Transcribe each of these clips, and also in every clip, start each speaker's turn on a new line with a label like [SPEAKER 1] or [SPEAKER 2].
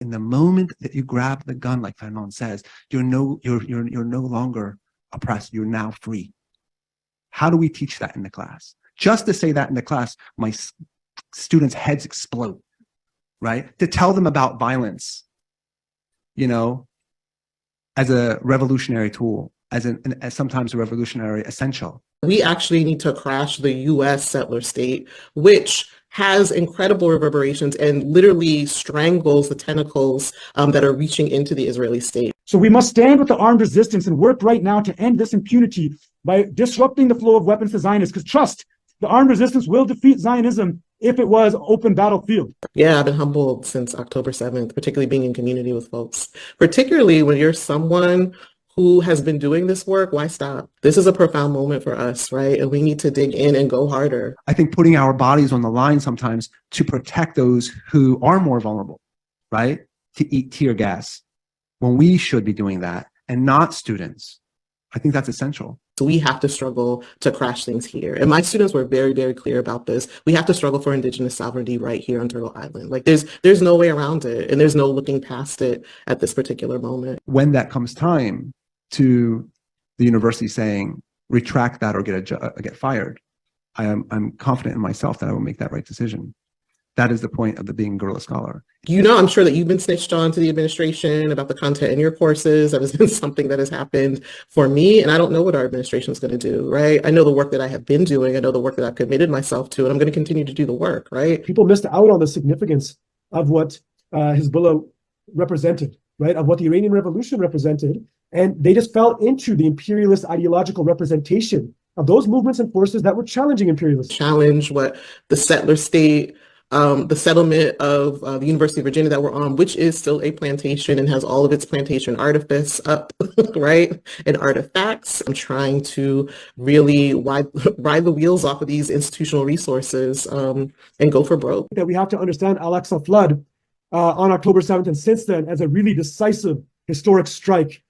[SPEAKER 1] In the moment that you grab the gun, like Fanon says, you're no longer oppressed. You're now free. How do we teach that in the class? Just to say that in the class, my students' heads explode, right? To tell them about violence, as a revolutionary tool, as sometimes a revolutionary essential.
[SPEAKER 2] We actually need to crash the U.S. settler state, which has incredible reverberations and literally strangles the tentacles that are reaching into the Israeli state.
[SPEAKER 3] So we must stand with the armed resistance and work right now to end this impunity by disrupting the flow of weapons to Zionists. Because trust, the armed resistance will defeat Zionism if it was open battlefield.
[SPEAKER 2] Yeah, I've been humbled since October 7th, particularly being in community with folks, particularly when you're someone who has been doing this work. Why stop? This is a profound moment for us, right? And we need to dig in and go harder.
[SPEAKER 1] I think putting our bodies on the line sometimes to protect those who are more vulnerable, right? To eat tear gas when we should be doing that and not students. I think that's essential.
[SPEAKER 2] So we have to struggle to crash things here. And my students were very, very clear about this. We have to struggle for indigenous sovereignty right here on Turtle Island. Like there's no way around it. And there's no looking past it at this particular moment.
[SPEAKER 1] When that comes time to the university saying, retract that or get fired, I'm confident in myself that I will make that right decision. That is the point of the being guerrilla scholar.
[SPEAKER 2] I'm sure that you've been snitched on to the administration about the content in your courses. That has been something that has happened for me, and I don't know what our administration is going to do, right? I know the work that I have been doing. I know the work that I've committed myself to, and I'm going to continue to do the work, right?
[SPEAKER 3] People missed out on the significance of what Hezbollah represented, right? Of what the Iranian Revolution represented, and they just fell into the imperialist ideological representation of those movements and forces that were challenging imperialism.
[SPEAKER 2] Challenge what the settler state, the settlement of the University of Virginia that we're on, which is still a plantation and has all of its plantation artifice up, right? And artifacts. I'm trying to really ride the wheels off of these institutional resources and go for broke.
[SPEAKER 3] That we have to understand Al-Aqsa flood on October 7th and since then as a really decisive historic strike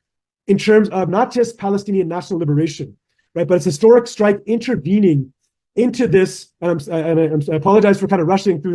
[SPEAKER 3] in terms of not just Palestinian national liberation, right? But it's a historic strike intervening into this, and I apologize for kind of rushing through